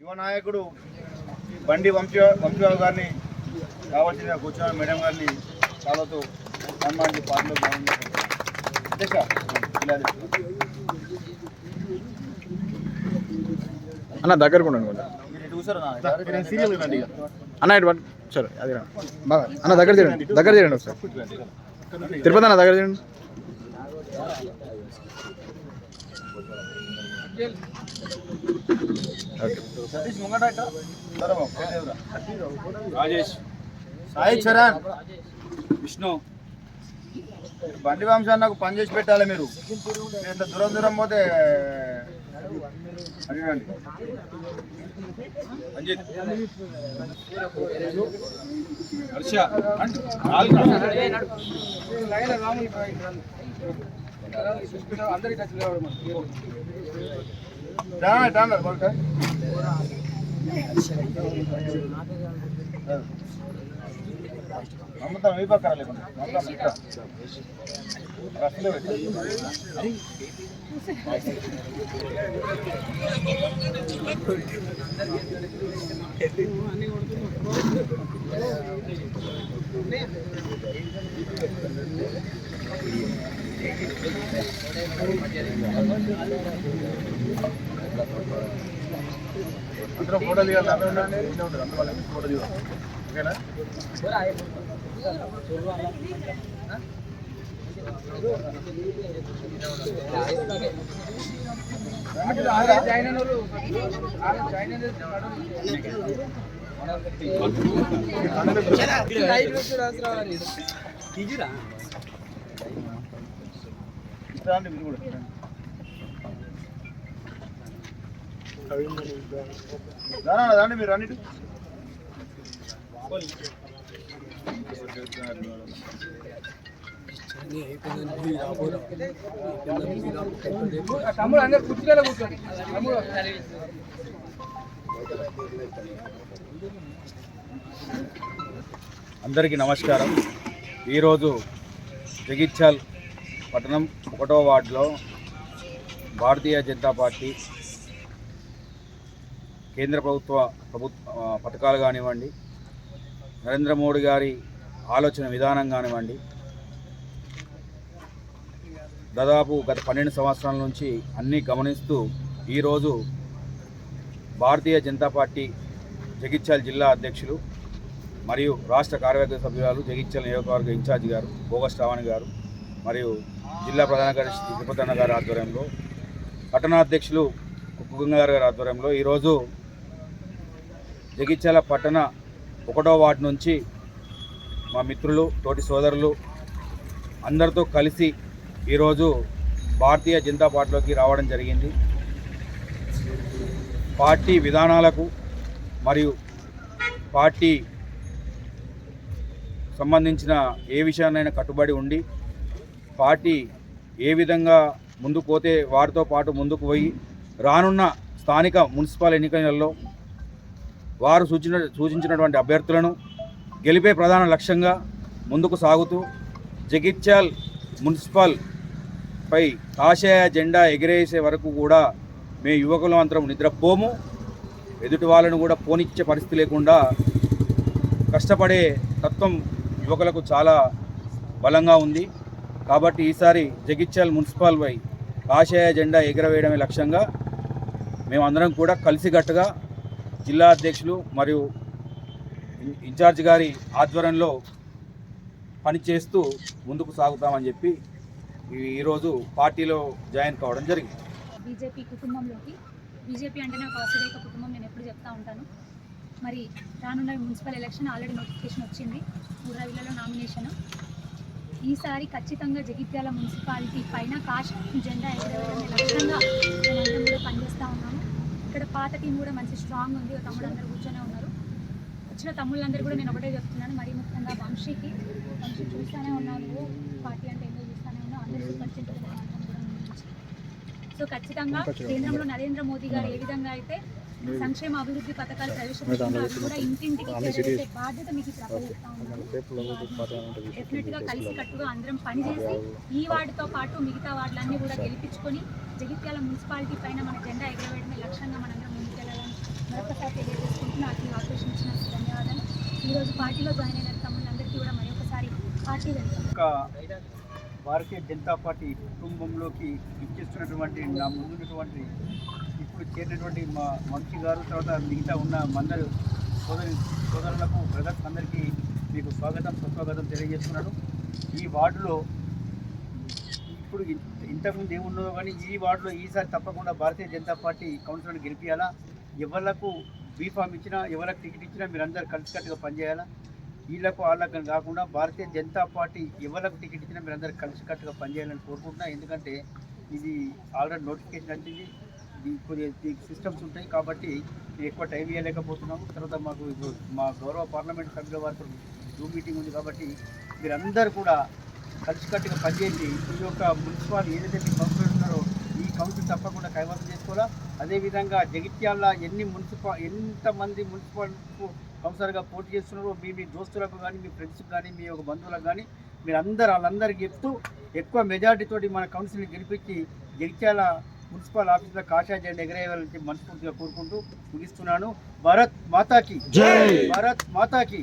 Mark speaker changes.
Speaker 1: యువ నాయకుడు బండి వంశీరావు గారిని కావాల్సిన కూర్చొని మేడం గారిని చాలాతో సన్మానించి పాటలో
Speaker 2: అన్న దగ్గర అన్న ఇటు సరే అది బాగా అన్న దగ్గర చేయండి ఒకసారి తిరుపతి అన్న దగ్గర చేయండి.
Speaker 1: రాజేష్, సాయి చరణ్, విష్ణు, బండి వంశాన్ని పని చేసి పెట్టాలి. మీరు ఇంత దూరం పోతే అడిగండి. హర్ష నమ్ముతాం ఈ పక్క అందరూ ఫోటో దిగాలి. అందరూ ఫోటో దిగాలి. ఓకేనా? దాండి మీరు అన్నిటి అందరికీ నమస్కారం. ఈరోజు జగిత్యాల పట్టణం 1వ వార్డులో భారతీయ జనతా పార్టీ కేంద్ర ప్రభుత్వ పథకాలు కానివ్వండి, నరేంద్ర మోడీ గారి ఆలోచన విధానం కానివ్వండి, దాదాపు గత 12 సంవత్సరాల నుంచి అన్నీ గమనిస్తూ ఈరోజు భారతీయ జనతా పార్టీ జగిత్యాల జిల్లా అధ్యక్షులు మరియు రాష్ట్ర కార్యవర్గ సభ్యురాలు జగిత్యాల నియోజకవర్గ ఇన్ఛార్జి గారు బోగస్ శ్రావణి గారు మరియు జిల్లా ప్రధాన కార్యదర్శి తిరుపతన్న గారి ఆధ్వర్యంలో, పట్టణాధ్యక్షులు కుక్కుగంగారు గారి ఆధ్వర్యంలో ఈరోజు జగిత్యాల పట్టణ 1వ వార్డు నుంచి మా మిత్రులు, తోటి సోదరులు అందరితో కలిసి ఈరోజు భారతీయ జనతా పార్టీలోకి రావడం జరిగింది. పార్టీ విధానాలకు మరియు పార్టీ సంబంధించిన ఏ విషయాన్నైనా కట్టుబడి ఉండి పార్టీ ఏ విధంగా ముందుకు పోతే వారితో పాటు ముందుకు పోయి రానున్న స్థానిక మున్సిపల్ ఎన్నికలలో వారు సూచించినటువంటి అభ్యర్థులను గెలిపే ప్రధాన లక్ష్యంగా ముందుకు సాగుతూ జగిత్యాల మున్సిపల్ పై కాషాయ జెండా ఎగిరేసే వరకు కూడా మేము యువకులు అందరం నిద్రపోము. ఎదుటి వాళ్ళను కూడా పోనిచ్చే పరిస్థితి లేకుండా కష్టపడే తత్వం యువకులకు చాలా బలంగా ఉంది. కాబట్టి ఈసారి జగిత్యాల మున్సిపల్ పై కాషాయ జెండా ఎగరవేయడమే లక్ష్యంగా మేమందరం కూడా కలిసికట్టుగా జిల్లా అధ్యక్షులు మరియు ఇన్ఛార్జ్ గారి ఆధ్వర్యంలో పనిచేస్తూ ముందుకు సాగుతామని చెప్పి ఈరోజు పార్టీలో జాయిన్ కావడం జరిగింది.
Speaker 3: బీజేపీ కుటుంబంలోకి, బీజేపీ అంటే నాకు ఆశ్చర్యక కుటుంబం, నేను ఎప్పుడు చెప్తా ఉంటాను. మరి రానున్న మున్సిపల్ ఎలక్షన్ ఆల్రెడీ నోటిఫికేషన్ వచ్చింది, 3 రోజులలో నామినేషన్. ఈసారి ఖచ్చితంగా జగిత్యాల మున్సిపాలిటీ పైన కాషాయ జెండా ఎగరవేయడమే లక్ష్యంగా మేమందరం కూడా పనిచేస్తూ ఉన్నాము. ఇక్కడ పాత టీం కూడా మంచి స్ట్రాంగ్ ఉంది. తమ్ముడు అందరూ కూర్చొనే ఉన్నారు. వచ్చిన తమ్ముళ్ళందరూ కూడా నేను ఒకటే చెప్తున్నాను, మరీ ముఖ్యంగా వంశీ చూస్తూనే ఉన్నాను, పార్టీ అంటే ఎంజాయ్ చేస్తూనే ఉన్నాను, అందరూ సూపర్ చింతలు. సో ఖచ్చితంగా కేంద్రంలో నరేంద్ర మోదీ గారు ఏ విధంగా అయితే సంక్షేమ అభివృద్ధి పథకాలు ప్రవేశపెడుతున్నారు కూడా ఇంటింటికి చేరే బాధ్యత మీకు అప్పచెప్తా ఉన్నాను. డెఫినెట్గా కలిసి కట్టుగా అందరం పనిచేసి ఈ వార్డుతో పాటు మిగతా వార్డులన్నీ కూడా గెలిపించుకొని జగిత్యాల మున్సిపాలిటీ పైన మన జెండా ఎగరవేయడమే లక్ష్యంగా మనందరం ముందుకెళ్ళాలని మరొకసారి తెలియజేసుకుంటూ నాకు ఈ అవకాశం ఇచ్చినందుకు ధన్యవాదాలు. ఈరోజు పార్టీలో జాయిన్ అయిన తమ్ముళ్ళందరికీ కూడా మరొకసారి పార్టీ వెళ్తాం.
Speaker 4: భారతీయ జనతా పార్టీ కుటుంబంలోకి ఇచ్చేస్తున్నటువంటి నా ముందున్నటువంటి ఇప్పుడు చేరినటువంటి మా వంశీ గారు, తర్వాత మిగతా ఉన్న మందరు సోదరులకు బ్రదర్స్ అందరికీ మీకు స్వాగతం సుస్వాగతం తెలియజేస్తున్నాను. ఈ వార్డులో ఇప్పుడు ఇంతకుముందు ఏమున్నదో కానీ ఈ వార్డులో ఈసారి తప్పకుండా భారతీయ జనతా పార్టీ కౌన్సిలర్ని గెలిపించాలా. ఎవరికి బీఫామ్ ఇచ్చినా ఎవరికి టికెట్ ఇచ్చినా మీరందరూ కలిసికట్టుగా పనిచేయాలా. వీళ్ళకు వాళ్ళకు కాకుండా భారతీయ జనతా పార్టీ ఎవరికి టికెట్ ఇచ్చినా మీరందరూ కలిసికట్టుగా పనిచేయాలని కోరుకుంటున్నా. ఎందుకంటే ఇది ఆల్రెడీ నోటిఫికేషన్ వచ్చింది, కొద్దిగా సిస్టమ్స్ ఉంటాయి కాబట్టి ఎక్కువ టైం ఇవ్వలేకపోతున్నాము. తర్వాత మాకు మా గౌరవ పార్లమెంట్ సభ్యుల వారితో జూమ్ మీటింగ్ ఉంది కాబట్టి మీరందరూ కూడా కలిసికట్టుగా పనిచేసి ఈ యొక్క మున్సిపల్ ఏదైతే మీ కౌన్సిలర్ ఉన్నారో ఈ కౌన్సిల్ తప్పకుండా కైవసం చేసుకోవాలా. అదేవిధంగా జగిత్యాల ఎంతమంది మున్సిపల్ కౌన్సిలర్గా పోటీ చేస్తున్నారో మీ దోస్తులకు కానీ మీ ఫ్రెండ్స్కి కానీ మీ యొక్క బంధువులకు కానీ వాళ్ళందరికీ చెప్తూ ఎక్కువ మెజార్టీతోటి మన కౌన్సిల్ని గెలిపించి జగిత్యాల మున్సిపల్ ఆఫీసులో కాషాయ జెండా ఎగరేయాలని మనస్ఫూర్తిగా కోరుకుంటూ ముగిస్తున్నాను. భారత్ మాతాకి జై, భారత్ మాతాకి